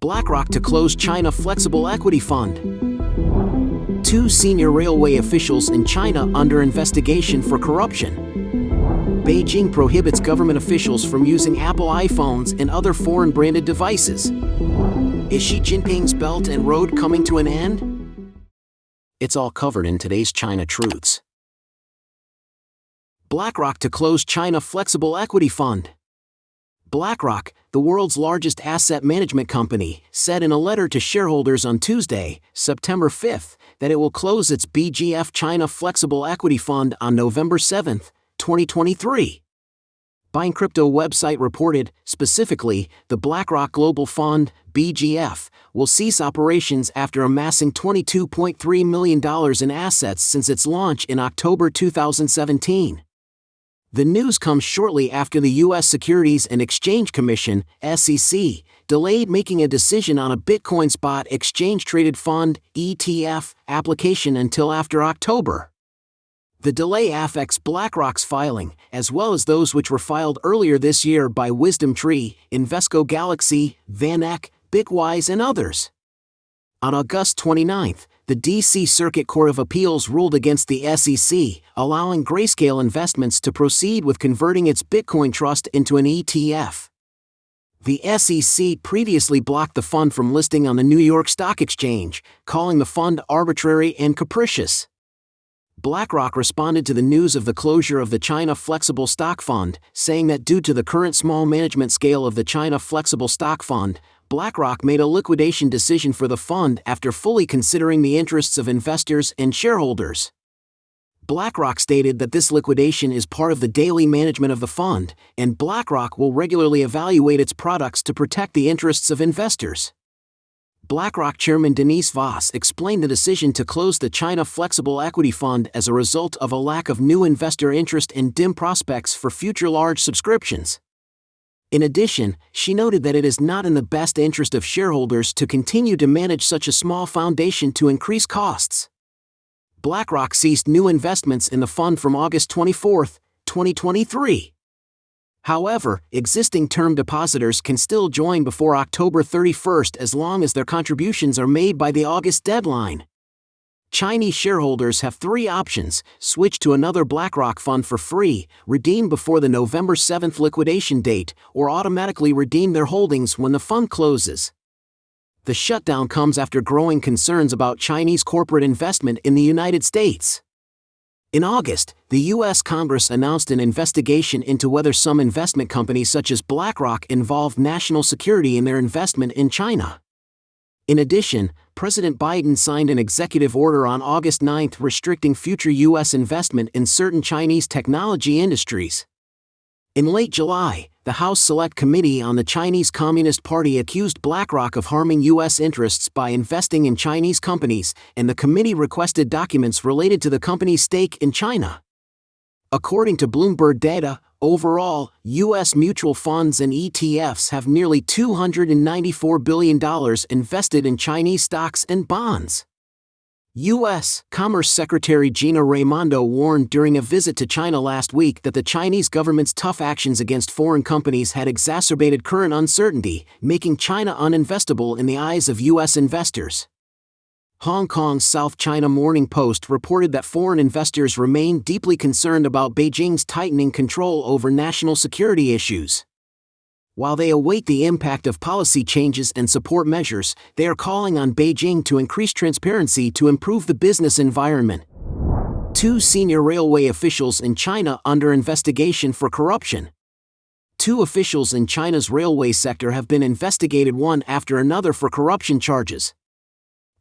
BlackRock to close China Flexible Equity Fund. Two senior railway officials in China under investigation for corruption. Beijing prohibits government officials from using Apple iPhones and other foreign-branded devices. Is Xi Jinping's Belt and Road coming to an end? It's all covered in today's China Truths. BlackRock to close China Flexible Equity Fund. BlackRock, the world's largest asset management company, said in a letter to shareholders on Tuesday, September 5, that it will close its BGF China Flexible Equity Fund on November 7, 2023. Buying Crypto website reported, specifically, the BlackRock Global Fund, BGF, will cease operations after amassing $22.3 million in assets since its launch in October 2017. The news comes shortly after the U.S. Securities and Exchange Commission, SEC, delayed making a decision on a Bitcoin spot exchange-traded fund, ETF, application until after October. The delay affects BlackRock's filing, as well as those which were filed earlier this year by WisdomTree, Invesco Galaxy, VanEck, Bitwise and others. On August 29, the D.C. Circuit Court of Appeals ruled against the SEC, allowing Grayscale Investments to proceed with converting its Bitcoin trust into an ETF. The SEC previously blocked the fund from listing on the New York Stock Exchange, calling the fund arbitrary and capricious. BlackRock responded to the news of the closure of the China Flexible Stock Fund, saying that due to the current small management scale of the China Flexible Stock Fund, BlackRock made a liquidation decision for the fund after fully considering the interests of investors and shareholders. BlackRock stated that this liquidation is part of the daily management of the fund, and BlackRock will regularly evaluate its products to protect the interests of investors. BlackRock Chairman Denise Voss explained the decision to close the China Flexible Equity Fund as a result of a lack of new investor interest and dim prospects for future large subscriptions. In addition, she noted that it is not in the best interest of shareholders to continue to manage such a small foundation to increase costs. BlackRock ceased new investments in the fund from August 24, 2023. However, existing term depositors can still join before October 31 as long as their contributions are made by the August deadline. Chinese shareholders have three options: switch to another BlackRock fund for free, redeem before the November 7 liquidation date, or automatically redeem their holdings when the fund closes. The shutdown comes after growing concerns about Chinese corporate investment in the United States. In August, the U.S. Congress announced an investigation into whether some investment companies such as BlackRock involved national security in their investment in China. In addition, President Biden signed an executive order on August 9 restricting future U.S. investment in certain Chinese technology industries. In late July, the House Select Committee on the Chinese Communist Party accused BlackRock of harming U.S. interests by investing in Chinese companies, and the committee requested documents related to the company's stake in China. According to Bloomberg data, overall, U.S. mutual funds and ETFs have nearly $294 billion invested in Chinese stocks and bonds. U.S. Commerce Secretary Gina Raimondo warned during a visit to China last week that the Chinese government's tough actions against foreign companies had exacerbated current uncertainty, making China uninvestable in the eyes of U.S. investors. Hong Kong's South China Morning Post reported that foreign investors remain deeply concerned about Beijing's tightening control over national security issues. While they await the impact of policy changes and support measures, they are calling on Beijing to increase transparency to improve the business environment. Two senior railway officials in China under investigation for corruption. Two officials in China's railway sector have been investigated one after another for corruption charges.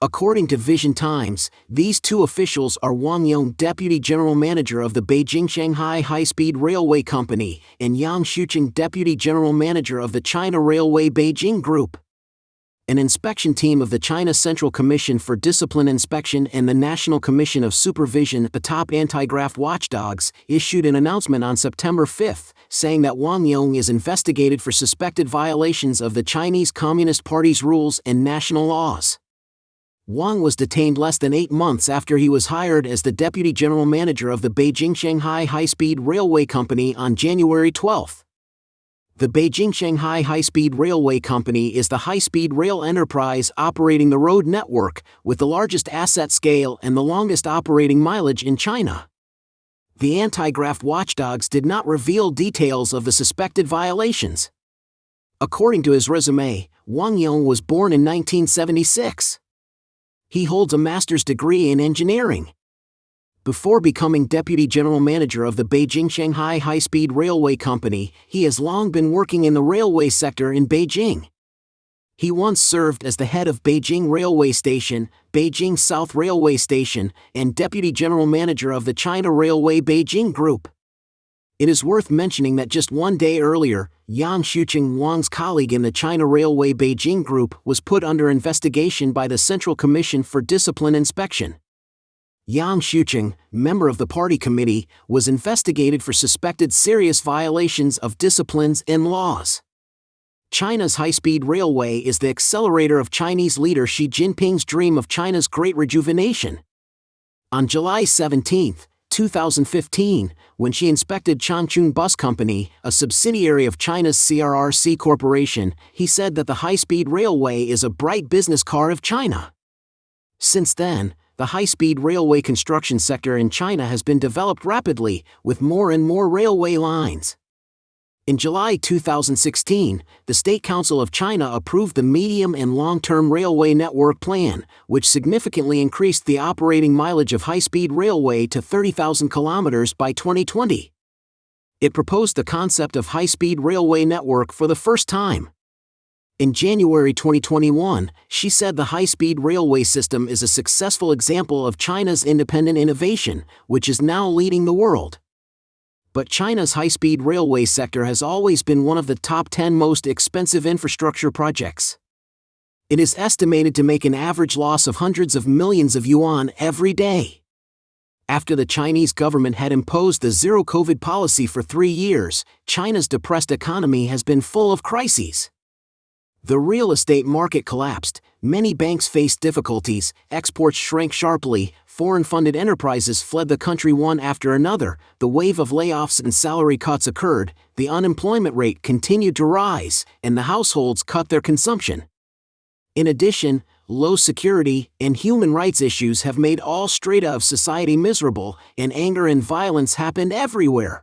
According to Vision Times, these two officials are Wang Yong, Deputy General Manager of the Beijing-Shanghai High-Speed Railway Company, and Yang Xuqing, Deputy General Manager of the China Railway Beijing Group. An inspection team of the China Central Commission for Discipline Inspection and the National Commission of Supervision, the top anti-graft watchdogs, issued an announcement on September 5, saying that Wang Yong is investigated for suspected violations of the Chinese Communist Party's rules and national laws. Wang was detained less than 8 months after he was hired as the Deputy General Manager of the Beijing-Shanghai High-Speed Railway Company on January 12. The Beijing-Shanghai High-Speed Railway Company is the high-speed rail enterprise operating the road network, with the largest asset scale and the longest operating mileage in China. The anti-graft watchdogs did not reveal details of the suspected violations. According to his resume, Wang Yong was born in 1976. He holds a master's degree in engineering. Before becoming deputy general manager of the Beijing-Shanghai High-Speed Railway Company, he has long been working in the railway sector in Beijing. He once served as the head of Beijing Railway Station, Beijing South Railway Station, and deputy general manager of the China Railway Beijing Group. It is worth mentioning that just one day earlier, Yang Shuqing, Wang's colleague in the China Railway Beijing Group, was put under investigation by the Central Commission for Discipline Inspection. Yang Shuqing, member of the party committee, was investigated for suspected serious violations of disciplines and laws. China's high-speed railway is the accelerator of Chinese leader Xi Jinping's dream of China's Great Rejuvenation. On July 17, 2015, when she inspected Changchun Bus Company, a subsidiary of China's CRRC Corporation, he said that the high-speed railway is a bright business car of China. Since then, the high-speed railway construction sector in China has been developed rapidly, with more and more railway lines. In July 2016, the State Council of China approved the Medium and Long-Term Railway Network Plan, which significantly increased the operating mileage of high-speed railway to 30,000 kilometers by 2020. It proposed the concept of high-speed railway network for the first time. In January 2021, she said the high-speed railway system is a successful example of China's independent innovation, which is now leading the world. But China's high-speed railway sector has always been one of the top 10 most expensive infrastructure projects. It is estimated to make an average loss of hundreds of millions of yuan every day. After the Chinese government had imposed the zero-COVID policy for 3 years, China's depressed economy has been full of crises. The real estate market collapsed, many banks faced difficulties, exports shrank sharply, foreign-funded enterprises fled the country one after another, the wave of layoffs and salary cuts occurred, the unemployment rate continued to rise, and the households cut their consumption. In addition, low security and human rights issues have made all strata of society miserable, and anger and violence happened everywhere.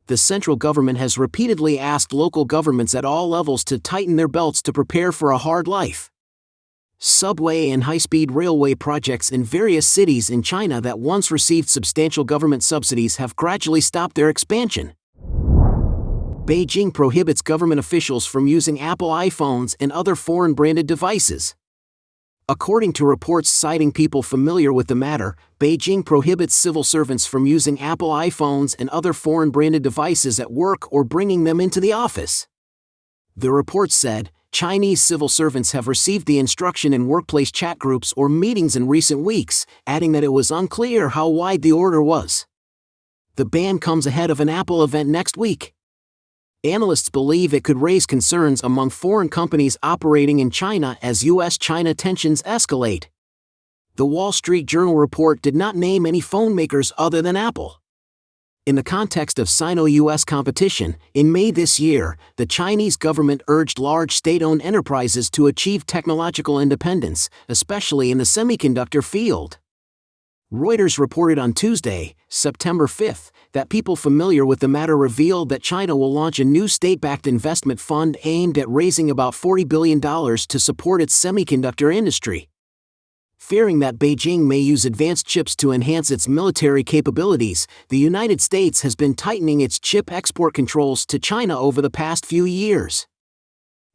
The central government has repeatedly asked local governments at all levels to tighten their belts to prepare for a hard life. Subway and high-speed railway projects in various cities in China that once received substantial government subsidies have gradually stopped their expansion. Beijing prohibits government officials from using Apple iPhones and other foreign-branded devices. According to reports citing people familiar with the matter, Beijing prohibits civil servants from using Apple iPhones and other foreign-branded devices at work or bringing them into the office. The report said, Chinese civil servants have received the instruction in workplace chat groups or meetings in recent weeks, adding that it was unclear how wide the order was. The ban comes ahead of an Apple event next week. Analysts believe it could raise concerns among foreign companies operating in China as U.S.-China tensions escalate. The Wall Street Journal report did not name any phone makers other than Apple. In the context of Sino-U.S. competition, in May this year, the Chinese government urged large state-owned enterprises to achieve technological independence, especially in the semiconductor field. Reuters reported on Tuesday, September 5, that people familiar with the matter revealed that China will launch a new state-backed investment fund aimed at raising about $40 billion to support its semiconductor industry. Fearing that Beijing may use advanced chips to enhance its military capabilities, the United States has been tightening its chip export controls to China over the past few years.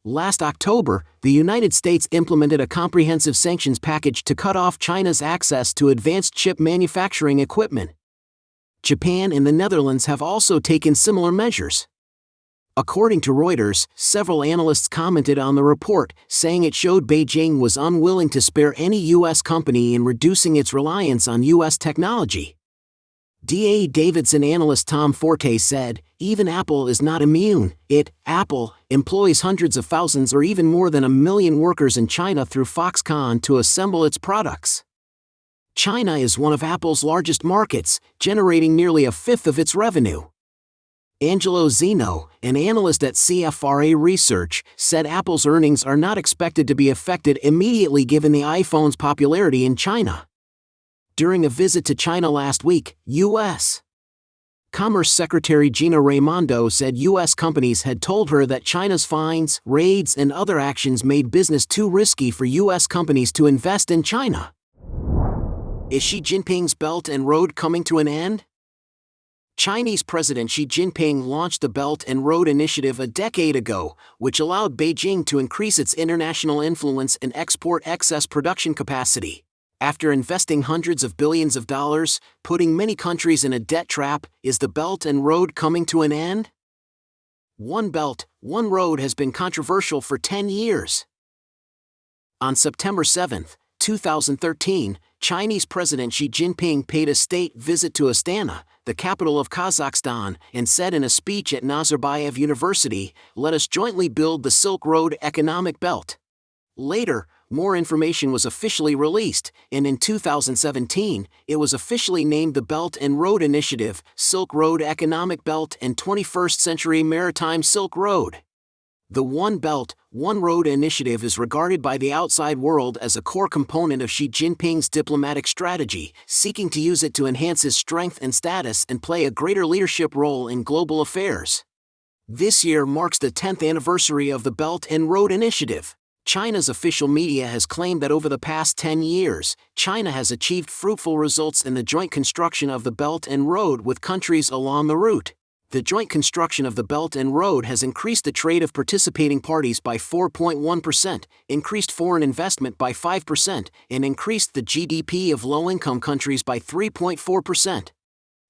Last October, the United States implemented a comprehensive sanctions package to cut off China's access to advanced chip manufacturing equipment. Japan and the Netherlands have also taken similar measures. According to Reuters, several analysts commented on the report, saying it showed Beijing was unwilling to spare any U.S. company in reducing its reliance on U.S. technology. D.A. Davidson analyst Tom Forte said, even Apple is not immune. Apple, employs hundreds of thousands or even more than 1 million workers in China through Foxconn to assemble its products. China is one of Apple's largest markets, generating nearly a fifth of its revenue. Angelo Zeno, an analyst at CFRA Research, said Apple's earnings are not expected to be affected immediately given the iPhone's popularity in China. During a visit to China last week, U.S. Commerce Secretary Gina Raimondo said U.S. companies had told her that China's fines, raids, and other actions made business too risky for U.S. companies to invest in China. Is Xi Jinping's Belt and Road coming to an end? Chinese President Xi Jinping launched the Belt and Road Initiative a decade ago, which allowed Beijing to increase its international influence and export excess production capacity. After investing hundreds of billions of dollars, putting many countries in a debt trap, is the Belt and Road coming to an end? One Belt, One Road has been controversial for 10 years. On September 7, 2013, Chinese President Xi Jinping paid a state visit to Astana, the capital of Kazakhstan, and said in a speech at Nazarbayev University, "Let us jointly build the Silk Road economic belt." Later, more information was officially released, and in 2017, it was officially named the Belt and Road Initiative, Silk Road Economic Belt and 21st Century Maritime Silk Road. The One Belt, One Road initiative is regarded by the outside world as a core component of Xi Jinping's diplomatic strategy, seeking to use it to enhance his strength and status and play a greater leadership role in global affairs. This year marks the 10th anniversary of the Belt and Road Initiative. China's official media has claimed that over the past 10 years, China has achieved fruitful results in the joint construction of the Belt and Road with countries along the route. The joint construction of the Belt and Road has increased the trade of participating parties by 4.1%, increased foreign investment by 5%, and increased the GDP of low-income countries by 3.4%.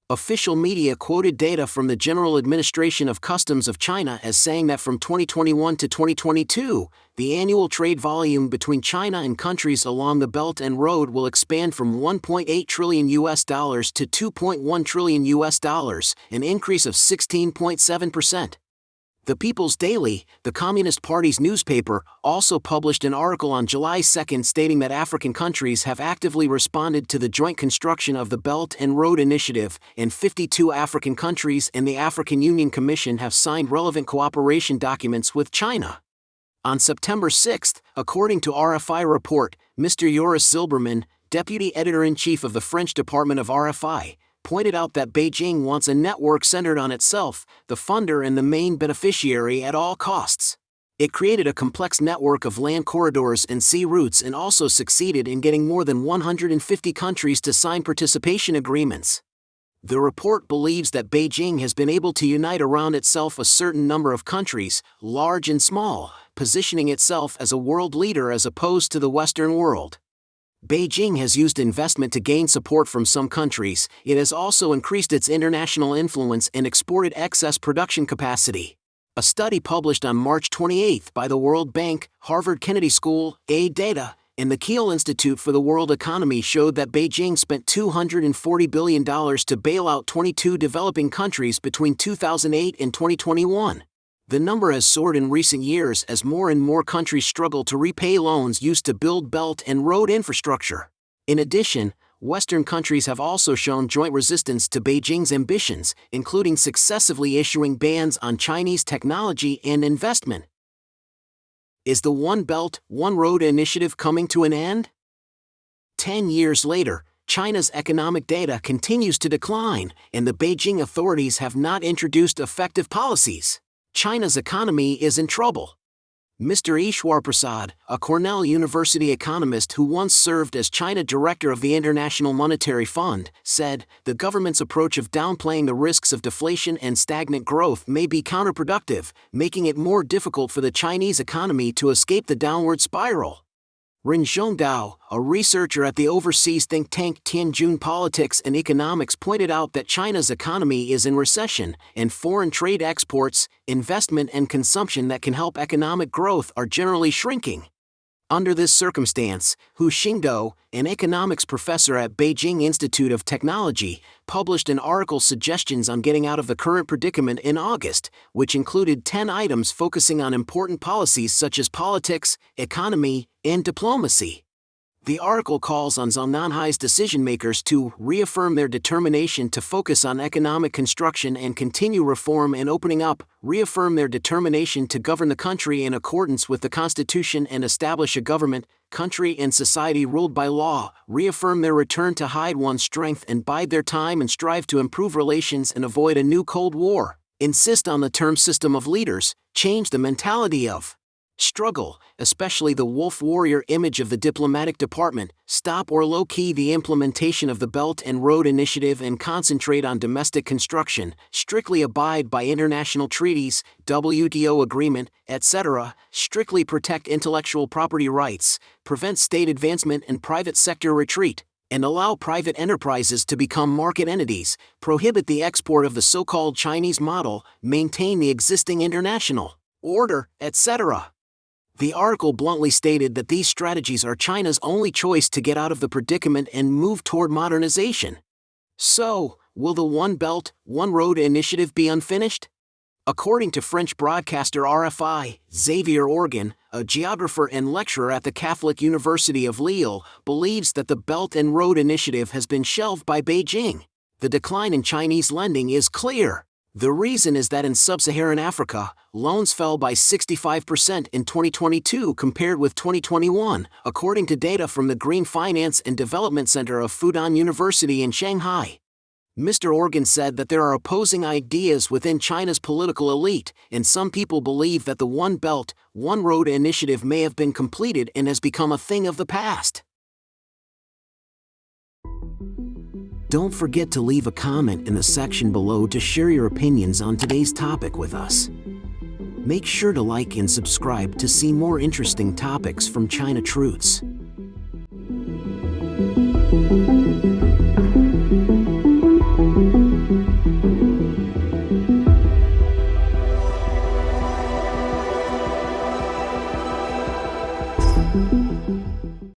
Official media quoted data from the General Administration of Customs of China as saying that from 2021 to 2022, the annual trade volume between China and countries along the Belt and Road will expand from $1.8 trillion to $2.1 trillion, an increase of 16.7%. The People's Daily, the Communist Party's newspaper, also published an article on July 2 stating that African countries have actively responded to the joint construction of the Belt and Road Initiative, and 52 African countries and the African Union Commission have signed relevant cooperation documents with China. On September 6, according to RFI report, Mr. Joris Zilberman, deputy editor-in-chief of the French department of RFI, pointed out that Beijing wants a network centered on itself, the funder and the main beneficiary at all costs. It created a complex network of land corridors and sea routes and also succeeded in getting more than 150 countries to sign participation agreements. The report believes that Beijing has been able to unite around itself a certain number of countries, large and small, positioning itself as a world leader as opposed to the Western world. Beijing has used investment to gain support from some countries. It has also increased its international influence and exported excess production capacity. A study published on March 28 by the World Bank, Harvard Kennedy School, Data, and the Kiel Institute for the World Economy showed that Beijing spent $240 billion to bail out 22 developing countries between 2008 and 2021. The number has soared in recent years as more and more countries struggle to repay loans used to build belt and road infrastructure. In addition, Western countries have also shown joint resistance to Beijing's ambitions, including successively issuing bans on Chinese technology and investment. Is the One Belt, One Road initiative coming to an end? 10 years later, China's economic data continues to decline, and the Beijing authorities have not introduced effective policies. China's economy is in trouble. Mr. Ishwar Prasad, a Cornell University economist who once served as China director of the International Monetary Fund, said, "The government's approach of downplaying the risks of deflation and stagnant growth may be counterproductive, making it more difficult for the Chinese economy to escape the downward spiral." Ren Zhongdao, a researcher at the overseas think tank Tianjin Politics and Economics, pointed out that China's economy is in recession, and foreign trade exports, investment and consumption that can help economic growth are generally shrinking. Under this circumstance, Hu Xingdou, an economics professor at Beijing Institute of Technology, published an article suggestions on getting out of the current predicament in August, which included 10 items focusing on important policies such as politics, economy, and diplomacy. The article calls on Zhongnanhai's decision-makers to reaffirm their determination to focus on economic construction and continue reform and opening up, reaffirm their determination to govern the country in accordance with the Constitution and establish a government, country and society ruled by law, reaffirm their return to hide one's strength and bide their time and strive to improve relations and avoid a new Cold War, insist on the term system of leaders, change the mentality of struggle, especially the wolf warrior image of the diplomatic department, stop or low-key the implementation of the Belt and Road Initiative and concentrate on domestic construction, strictly abide by international treaties, WTO agreement, etc., strictly protect intellectual property rights, prevent state advancement and private sector retreat, and allow private enterprises to become market entities, prohibit the export of the so-called Chinese model, maintain the existing international order, etc. The article bluntly stated that these strategies are China's only choice to get out of the predicament and move toward modernization. So, will the One Belt, One Road initiative be unfinished? According to French broadcaster RFI, Xavier Organ, a geographer and lecturer at the Catholic University of Lille, believes that the Belt and Road initiative has been shelved by Beijing. The decline in Chinese lending is clear. The reason is that in sub-Saharan Africa, loans fell by 65% in 2022 compared with 2021, according to data from the Green Finance and Development Center of Fudan University in Shanghai. Mr. Organ said that there are opposing ideas within China's political elite, and some people believe that the One Belt, One Road initiative may have been completed and has become a thing of the past. Don't forget to leave a comment in the section below to share your opinions on today's topic with us. Make sure to like and subscribe to see more interesting topics from China Truths.